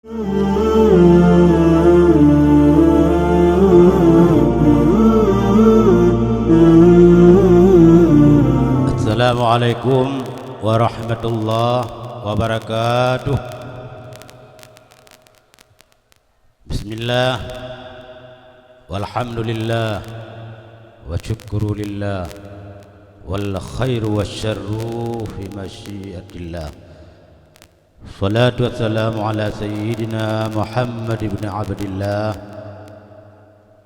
Assalamualaikum warahmatullahi wabarakatuh. Bismillah, walhamdulillah, wa syukurulillah, wal khairu wasyarru fi masyiatillah. Salatu wassalamu ala sayyidina Muhammad ibn Abdillah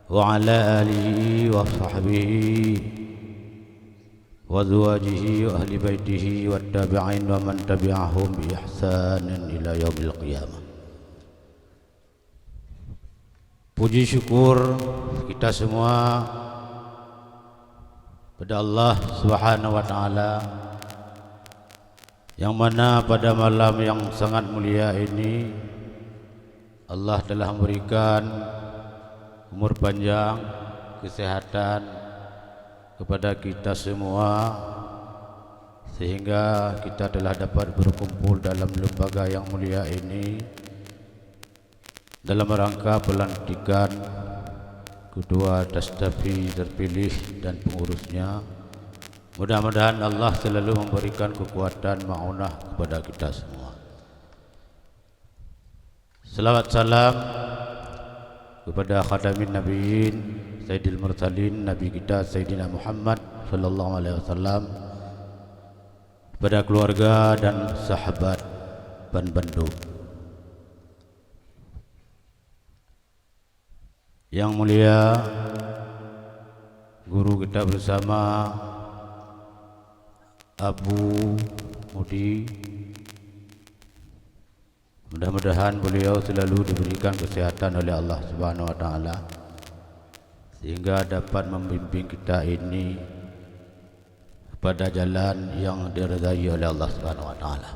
wa ala alihi wa sahbihi wa azwajihi wa ahli baitihi wa tabi'in wa man tabi'ahum bi ihsanin ila yaumil qiyamah. Puji syukur kita semua pada Allah Subhanahu wa taala, yang mana pada malam yang sangat mulia ini Allah telah memberikan umur panjang, kesehatan kepada kita semua, sehingga kita telah dapat berkumpul dalam lembaga yang mulia ini dalam rangka pelantikan kedua Dastafi terpilih dan pengurusnya. Mudah-mudahan Allah selalu memberikan kekuatan ma'unah kepada kita semua. Salawat salam kepada khatamin nabiyyin Sayyidil Mursalin, Nabi kita Sayyidina Muhammad sallallahu alaihi wasallam, kepada keluarga dan sahabat Banbandu. Yang mulia guru kita bersama Abu Mudi, mudah-mudahan beliau selalu diberikan kesehatan oleh Allah Subhanahu wa taala sehingga dapat membimbing kita ini kepada jalan yang diridai oleh Allah Subhanahu wa taala.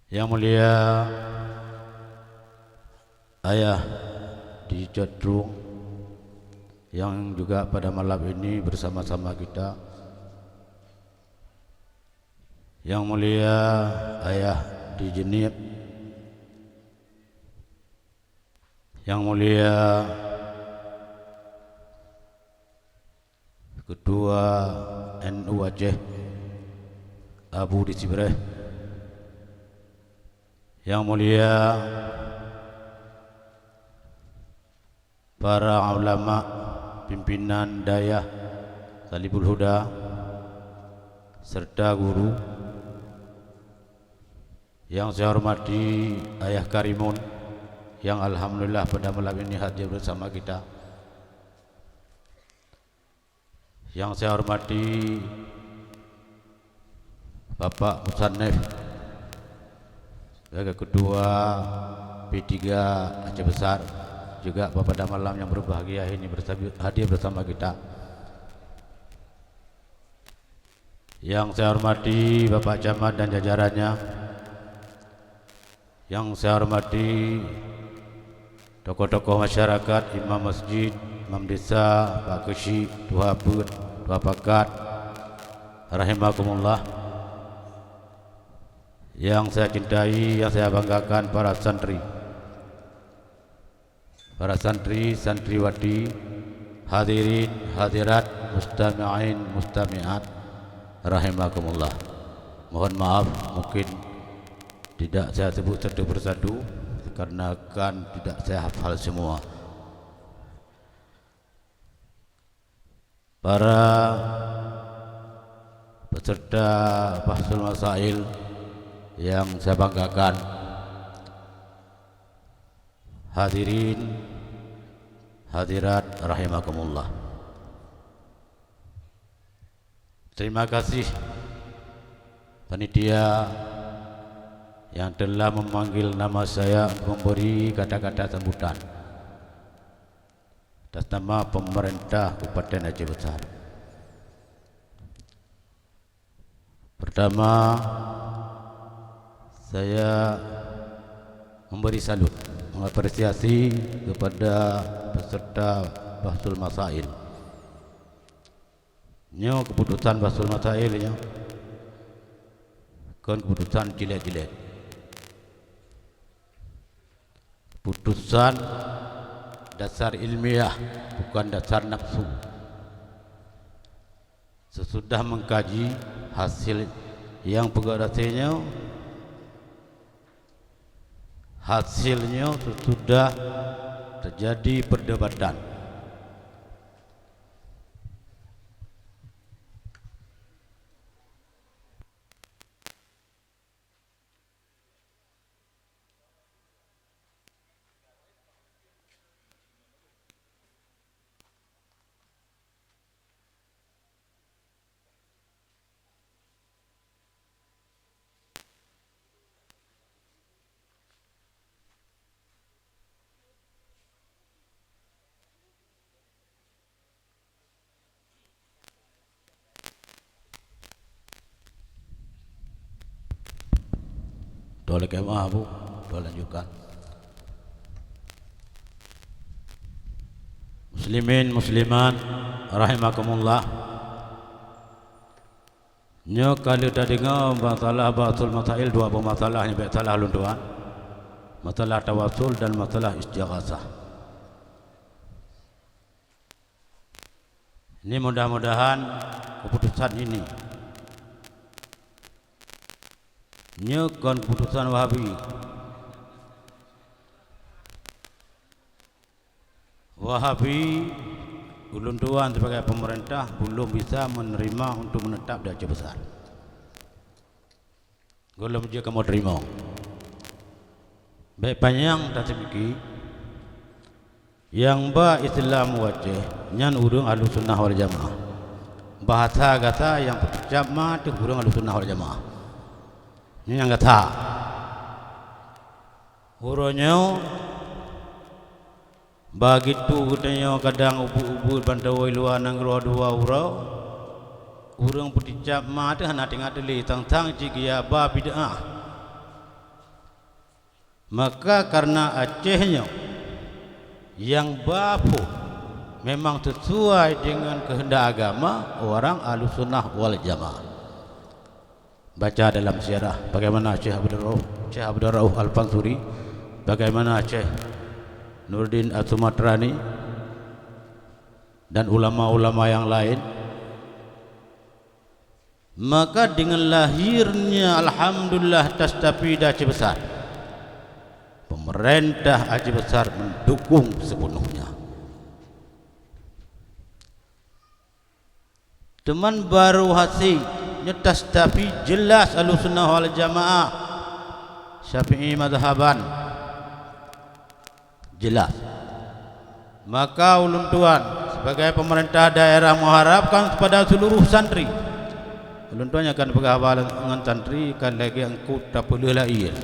Yang mulia Ayah di Jodrung yang juga pada malam ini bersama-sama kita. Yang mulia Ayah di Jenib, yang mulia Ketua NU Aceh Abu di Cibreh, yang mulia para ulama pimpinan dayah Salibul Huda serta guru, yang saya hormati Ayah Karimun yang alhamdulillah pada malam ini hadir bersama kita, yang saya hormati Bapak Musannif sebagai Ketua P3 Aceh Besar, juga pada malam yang berbahagia ini hadir bersama kita. Yang saya hormati Bapak Camat dan jajarannya, yang saya hormati tokoh-tokoh masyarakat, imam masjid, imam desa, Pak Keshi, Tuha Bud, Tuha Pakat, rahimakumullah. Yang saya cintai, yang saya banggakan para santri, para santri, santriwati, hadirin, hadirat, mustami'in, mustami'at, rahimakumullah. Mohon maaf mungkin tidak saya sebut satu persatu karena kan tidak saya hafal semua. Para peserta Bahsul Masail yang saya banggakan, hadirin, hadirat, rahimakumullah. Terima kasih panitia yang telah memanggil nama saya memberi kata-kata sambutan atas nama pemerintah Kabupaten Aceh Besar. Pertama, saya memberi salut, mengapresiasi kepada peserta Bahsul Masail. Nyo keputusan Bahsul Masail nyo kan keputusan jilid-jilid. keputusan dasar ilmiah, bukan dasar nafsu. Sesudah mengkaji hasil yang pegang hasilnya sudah terjadi perdebatan. Boleh kemah bu, boleh lanjutkan. Muslimin muslimat rahimakumullah. Nyo kalau dah dengar masalah batul masail, dua masalah ni masalah lunduan. Masalah tawasul dan masalah istighasah. Ini mudah-mudahan keputusan ini nyekan keputusan Wahabi ulun tuan sebagai pemerintah belum bisa menerima untuk menetap di Aceh Besar. Belum juga mau terima. Baik panjang tak sebiki yang ba Islam wajah nyan urung Ahlussunnah wal Jamaah. Bahasa kata yang berucap mah tu urung Ahlussunnah wal Jamaah. Ini yang kata uronyo begitu katanya kadang ubu-ubu bandawai luar nanggro dua urang puticap mah tu hana tengah teli tang-tang jika ba bid'ah. Maka karena Acehnya yang bapu memang sesuai dengan kehendak agama orang Ahlussunnah wal Jamaah. Baca dalam sejarah bagaimana Syekh Abdul Rauf Al-Fansuri, bagaimana Syekh Nuruddin As-Sumatrani dan ulama-ulama yang lain. Maka dengan lahirnya alhamdulillah Tastafid Aceh Besar, pemerintah Aceh Besar mendukung sepenuhnya. Teman baru hasil nyetas tapi jelas Ahlussunnah wal Jamaah Syafi'i madhaban jelas. Maka ulun tuan sebagai pemerintah daerah mengharapkan kepada seluruh santri, ulun tuan akan berkahwal dengan santri kan lagi angkut tak perlu lain.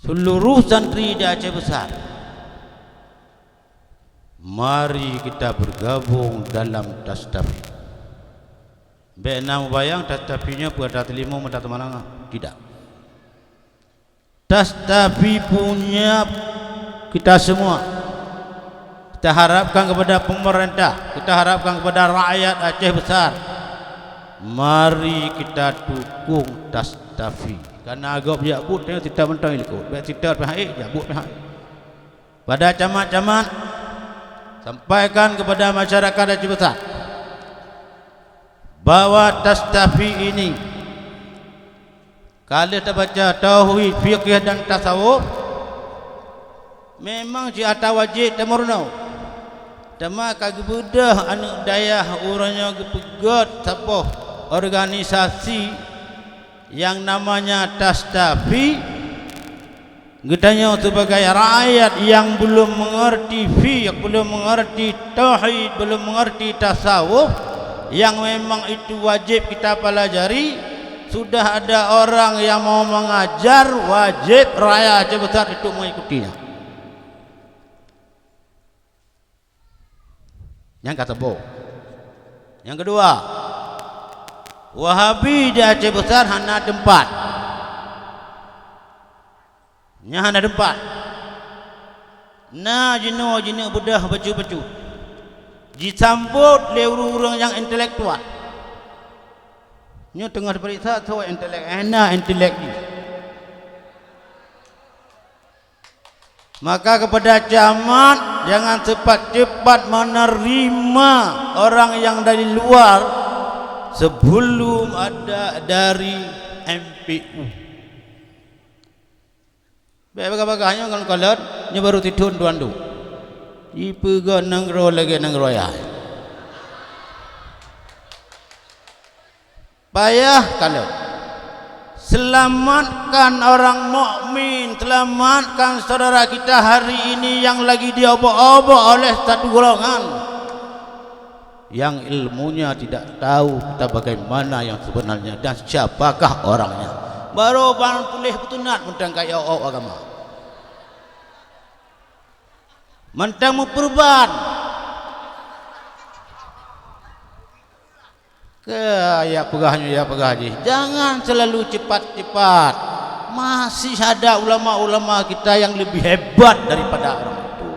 Seluruh santri di Aceh Besar, mari kita bergabung dalam Tastafid. Benar bayang Tastafidnya pada telimu mata temanang tidak. Tastafid punya kita semua. Kita harapkan kepada pemerintah, kita harapkan kepada rakyat Aceh Besar, mari kita dukung Tastafid. Karena agak jabut tengok tidak mentang ikut. Baik tidak pihak jabut pihak. Pada camat-camat sampaikan kepada masyarakat Aceh Besar bahwa Tastafid ini kalau kita baca tauhid, fiqh dan tasawuf memang si ata wajib temurno. Tema kag budah anak dayah urangnya gepegot sapoh organisasi yang namanya Tastafid. Getanya sebagai rakyat yang belum mengerti fiqh, belum mengerti tauhid, belum mengerti tasawuf, yang memang itu wajib kita pelajari. Sudah ada orang yang mau mengajar, wajib rakyat Aceh Besar itu mengikutinya. Yang kata bo. Yang kedua, Wahabi di Aceh Besar hanya tempat. Nya hanya tempat. Nah jenuh budah baju-baju. Disambut oleh orang yang intelektual. Nya tengah diperiksa tu intelek, enak intelek ni. Maka kepada camat, jangan cepat-cepat menerima orang yang dari luar sebelum ada dari MPU. Baik-bagainya kan kalau nya baru tidun tuan tu. Ipuga nangro lagi nangro ya. Payah kalau selamatkan orang mukmin, selamatkan saudara kita hari ini yang lagi diobok-obok oleh satu golongan yang ilmunya tidak tahu kita bagaimana yang sebenarnya dan siapakah orangnya. Baru ban pulih betunat mentang kaya agama. Mentang memperban ke ya pegahnya. Jangan selalu cepat-cepat. Masih ada ulama-ulama kita yang lebih hebat daripada orang itu.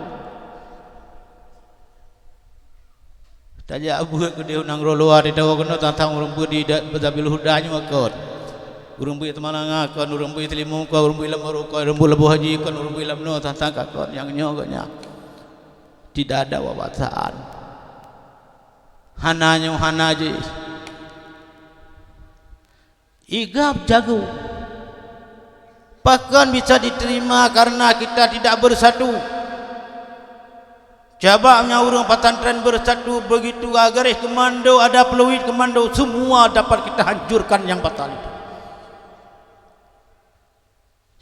Tajak buat ke dia nang luar di tahu kena tantang urang di Bazabil Hudanya makot. Urang bui temanang akon, urang bui telimu ko, urang bui lemur ko, urang bui lebu haji kon, urang bui lemno tantang kakon yang nyoganya. Tidak ada wawasan. Hananya hana je. Igap jago. Bahkan bisa diterima karena kita tidak bersatu. Cabaknya urang pesantren bersatu begitu garis komando, ada peluit komando, semua dapat kita hancurkan yang batal itu.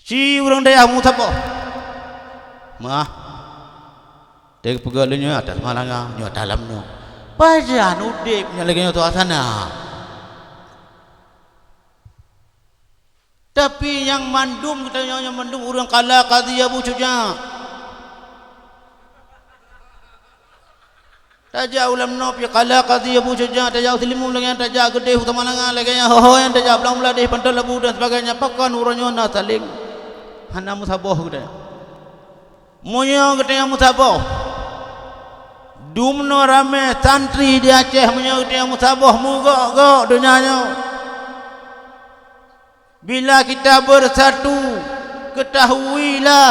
Si urang daya mutabo. Mah. Dek pegalanya atas malanga, nyo dalamno. Pajan udip nya lagi nyo tu asana. Tapi yang mandum kita yang mandum urang kala qadhi Abu Syuja. Taja ulam no pi kala qadhi Abu Syuja, taja selimu lagi taja gede utamalanga lagi ho yang taja belang belah deh pantal lebu dan sebagainya. Pakan urangnya na saling hana musaboh gede. Munyo gede musaboh. Dumno rame santri di Aceh munyo gede musaboh mugo dunianya. Bila kita bersatu, ketahuilah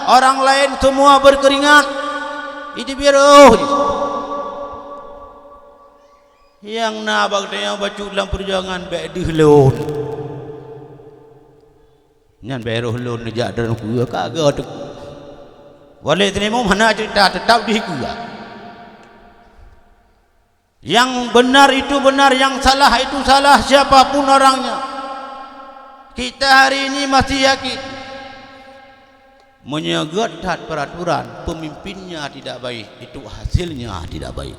orang lain semua berkeringat. Itu biar yang nabak dia baca dalam perjuangan baik dihlun. Nyan beroh lun nejak dan ku kagak tu. Wali tenimu mana cerita tetap dihikulah. Yang benar itu benar, yang salah itu salah, siapapun orangnya. Kita hari ini masih yakin menyegat peraturan pemimpinnya tidak baik, itu hasilnya tidak baik.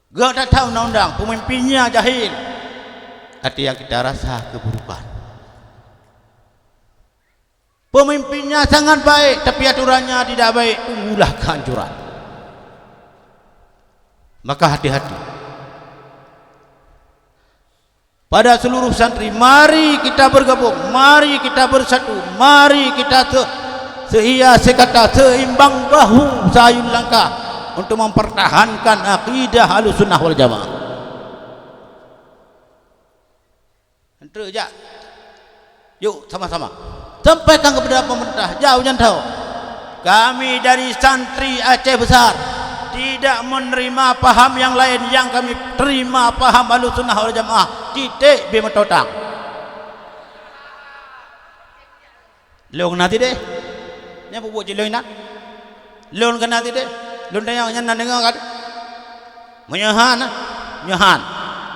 Gak tak tahu undang-undang, pemimpinnya jahil. Artinya kita rasa keburukan. Pemimpinnya sangat baik, tapi aturannya tidak baik, tunggulah kehancuran. Maka hati-hati. Pada seluruh santri, mari kita bergabung, mari kita bersatu, mari kita sekata seimbang bahu sayun langkah untuk mempertahankan akidah Ahlussunnah wal Jamaah. Hentre jak. Yuk sama-sama sampaikan kepada pemerintah, jauh jangan tahu. Kami dari santri Aceh Besar tidak menerima paham yang lain, yang kami terima paham Ahlussunnah wal Jamaah. Titik be metotang. Long nanti deh. Nya buat je long nak. Long kan nanti deh. Long tayang nya dengar kan. Menyahan, nyahan.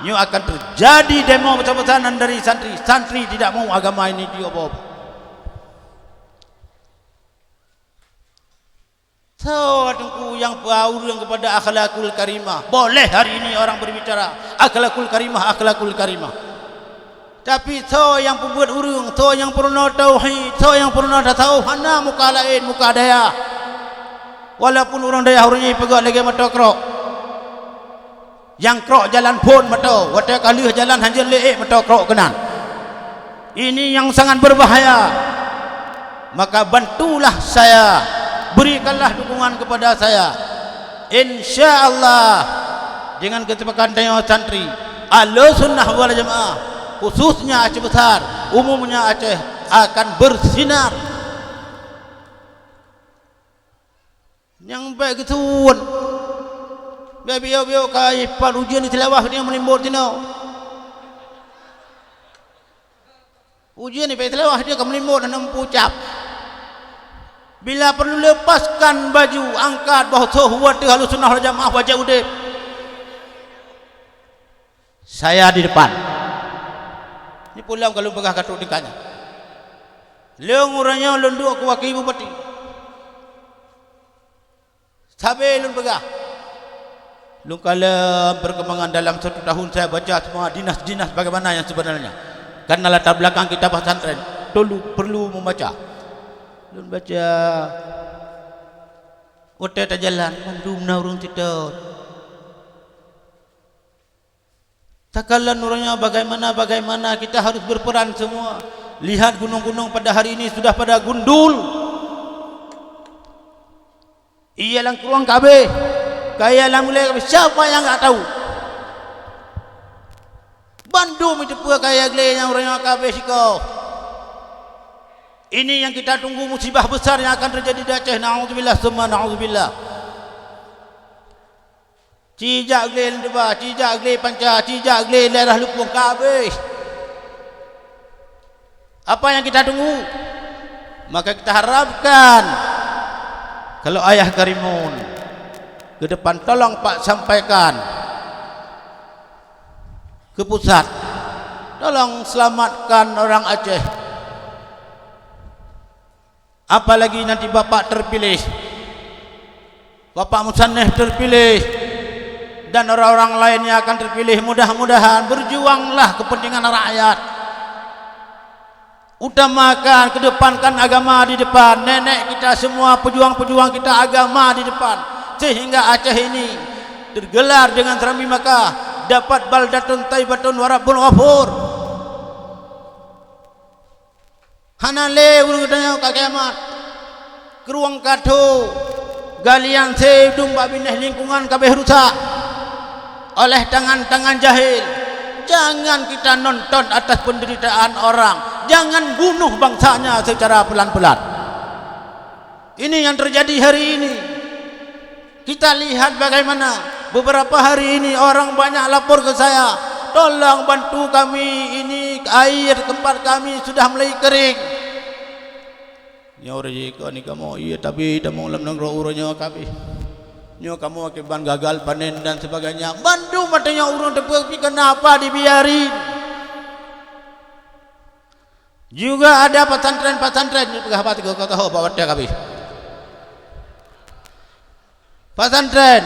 Nyu akan terjadi demo besar-besaran dari santri. Santri tidak mau agama ini diobok. So, tunggu yang berurang kepada akhlakul karimah. Boleh hari ini orang berbicara akhlakul karimah, akhlakul karimah. Tapi so yang pembuat urung, so yang pernah tauhid, so yang pernah tahu hana muka lain, muka daya. Walaupun orang daya orangnya pegang lagi mata krok. Yang krok jalan pun mata, wata kali jalan hanjil leek mata krok kenan. Ini yang sangat berbahaya. Maka bantulah saya. Berikanlah dukungan kepada saya. InsyaAllah dengan kesepakatan dengan santri Ahlussunnah wal Jamaah, khususnya Aceh Besar, umumnya Aceh, akan bersinar Yang baik ketuan. Biar kai pan ujian di tilawah dia melimbut tino. Ujian di tilawah dia ke melimbut dan nampu cap. Bila perlu lepaskan baju, angkat bahu huwat halus sunnah wal jamaah wajah udip. Saya di depan. Ini pulang kalau begah katuk dekatnya. Leung uranya lunduk ke wakil ibu peti. Sabi lun begah. Lun kala perkembangan dalam 1 tahun saya baca semua dinas-dinas bagaimana yang sebenarnya. Karena latar belakang kita pesantren perlu membaca. Lun baca otak jalan mandum na urang tidur. Takalan orangnya bagaimana kita harus berperan semua. Lihat gunung-gunung pada hari ini sudah pada gundul. Iyalah keruang kabeh. Kaya lah mulai kabeh. Siapa yang enggak tahu? Bandung itu pula kaya gele yang orangnya kabeh sikau. Ini yang kita tunggu musibah besar yang akan terjadi di Aceh. Na'udzubillah summa na'udzubillah. Cijak gele deba, cijak gele panca, cijak gele daerah Lupung kabeh. Apa yang kita tunggu? Maka kita harapkan kalau ayah Karimun ke depan tolong Pak sampaikan ke pusat. Tolong selamatkan orang Aceh. Apalagi nanti Bapak terpilih, Bapak Musanneh terpilih, dan orang-orang lainnya akan terpilih. Mudah-mudahan berjuanglah kepentingan rakyat. Utamakan, kedepankan agama di depan. Nenek kita semua, pejuang-pejuang kita agama di depan. Sehingga Aceh ini tergelar dengan Serambi Makkah, dapat baldatun taibatun warabun ghafur. Hanale urang tanya ka kiamat. Keruang kado galian sedung babineh lingkungan kabeh rusak oleh tangan-tangan jahil. Jangan kita nonton atas penderitaan orang. Jangan bunuh bangsanya secara pelan-pelan. Ini yang terjadi hari ini. Kita lihat bagaimana beberapa hari ini orang banyak lapor ke saya, tolong bantu kami, ini air tempat kami sudah mulai kering. Nyo rejeko ni kamu iya tapi tamu lam nang uranya kabeh. Nyo kamu akibat gagal panen dan sebagainya. Bantu matanya urang tepi kenapa dibiarin? Juga ada pesantren-pesantren ni pegabat kau tahu bawa dia kabeh. Pesantren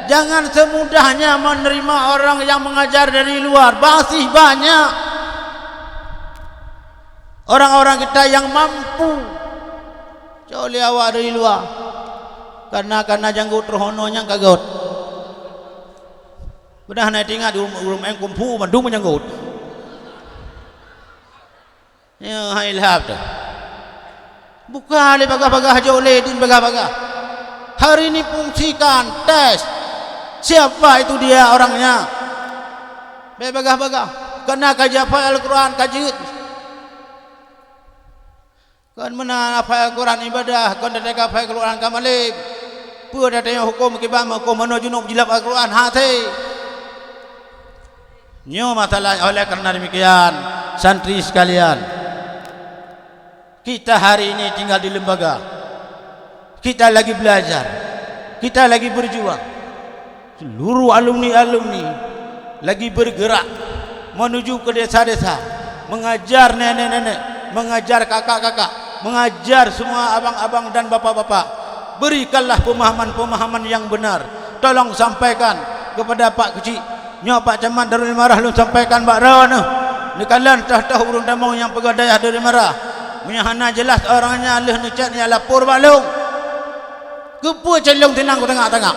jangan semudahnya menerima orang yang mengajar dari luar. Masih banyak orang-orang kita yang mampu oleh awak dari luar karena janggut rohononya kagot. Udah naik tinggal di rumah yang kumpu mandu menyanggut. Ya hailhab tu. Buka le bagah-bagah jole din bagah-bagah. Hari ini fungsikan tes. Siapa itu dia orangnya? Bagah-bagah. Kena kaji hafal Al-Quran kaji. Kan mana hafal Al-Quran ibadah, kan dak hafal Al-Quran kamalib. Pu dak tanya hukum kibam hukum mano junub jilab Al-Quran hati. Nyo masalah oleh karena demikian santri sekalian. Kita hari ini tinggal di lembaga. Kita lagi belajar. Kita lagi berjuang. Seluruh alumni-alumni lagi bergerak menuju ke desa-desa, mengajar nenek-nenek, mengajar kakak-kakak, mengajar semua abang-abang dan bapak-bapak. Berikanlah pemahaman-pemahaman yang benar. Tolong sampaikan kepada Pak Kecik, nyo Pak Camat Darul Marah, lu sampaikan Pak Rawan ni kalian tahu urung damau yang pegadaiah Darul Marah. Menyahana jelas orangnya leh necat ni lapor balung. Kepu celong tenang ke tengah-tengah.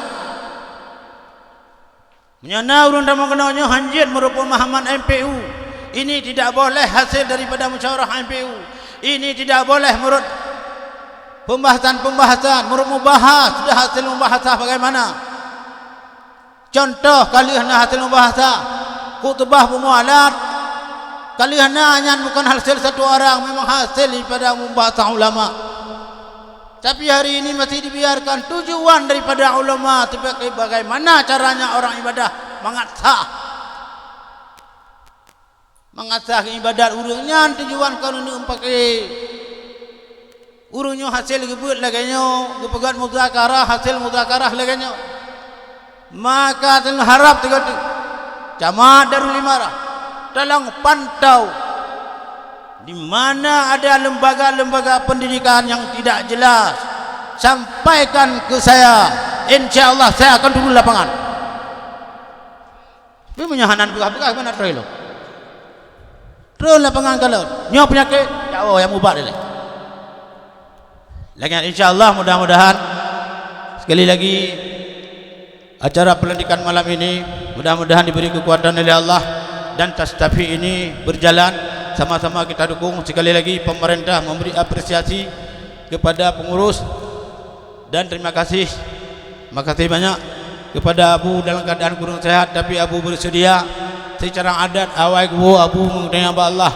Menyana urung damau kenanya hanjit merupakan pemahaman MPU. Ini tidak boleh hasil daripada musyawarah MPU. Ini tidak boleh menurut pembahasan menurut mubahas. Sudah hasil mubahasah bagaimana? Contoh kalihna hasil mubahasah khutbah pemualat. Kalihna hanya bukan hasil satu orang, memang hasil daripada mubahasah ulama. Tapi hari ini masih dibiarkan. Tujuan daripada ulama sebagai bagaimana caranya orang ibadah mengasah ibadat urungnya tujuan kan ini pakai urungnya hasil gebut laganya gepegat muzakarah hasil muzakarah laganya maka harap tiga jamaah Darul Imarah tolong pantau di mana ada lembaga-lembaga pendidikan yang tidak jelas, sampaikan ke saya. InsyaAllah saya akan turun lapangan. Ini menyahanan bekas-bekas mana terlalu. Turun lapangan kalau nyawa penyakit, jauh yang ubat dia. Lagi insyaAllah mudah-mudahan sekali lagi acara pelantikan malam ini mudah-mudahan diberi kekuatan oleh Allah dan tastafi ini berjalan. Sama-sama kita dukung. Sekali lagi pemerintah memberi apresiasi kepada pengurus dan terima kasih banyak kepada Abu dalam keadaan kurang sehat tapi Abu bersedia secara adat awal gua Abu mengundang Allah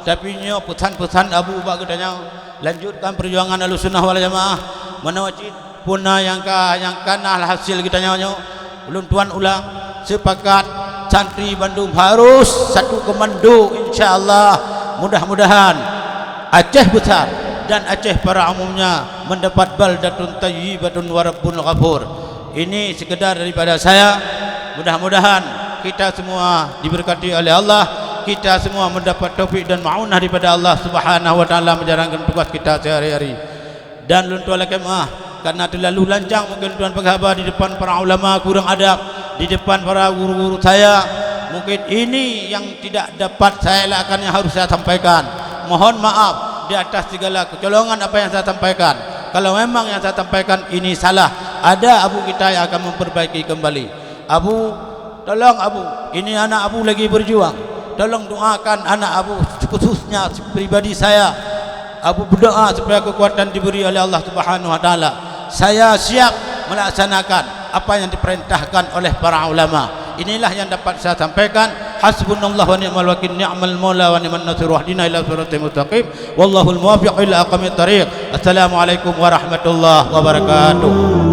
tapi nyo pesan-pesan Abu bagi katanya lanjutkan perjuangan Ahlussunnah wal Jamaah menawajid punna yang kanah hasil kita nyo belum tuan ulang sepakat santri Bandung harus satu komando insyaallah. Mudah-mudahan Aceh besar dan Aceh para umumnya mendapat baldatun thayyibatun wa rabbun ghafur. Ini sekedar daripada saya. Mudah-mudahan kita semua diberkati oleh Allah, kita semua mendapat taufik dan maunah daripada Allah Subhanahu wa taala menjalankan tugas kita sehari-hari. Dan luntulah kemah karena terlalu lancang mungkin tuan penghabar di depan para ulama kurang adab, di depan para guru-guru saya mungkin ini yang tidak dapat saya lakukan yang harus saya sampaikan. Mohon maaf di atas segala kecolongan apa yang saya sampaikan. Kalau memang yang saya sampaikan ini salah, ada Abu kita yang akan memperbaiki kembali. Abu, tolong Abu, ini anak Abu lagi berjuang, tolong doakan anak Abu khususnya pribadi saya. Abu berdoa supaya kekuatan diberi oleh Allah Subhanahu wa taala. Saya siap melaksanakan apa yang diperintahkan oleh para ulama. Inilah yang dapat saya sampaikan. Hasbunallah wa ni'mal wakil, ni'mal maula wa ni'man nasir, wahdina ila siratal mustaqim, wallahul muwaffiq ila aqwamit thariq. Assalamualaikum warahmatullahi wabarakatuh.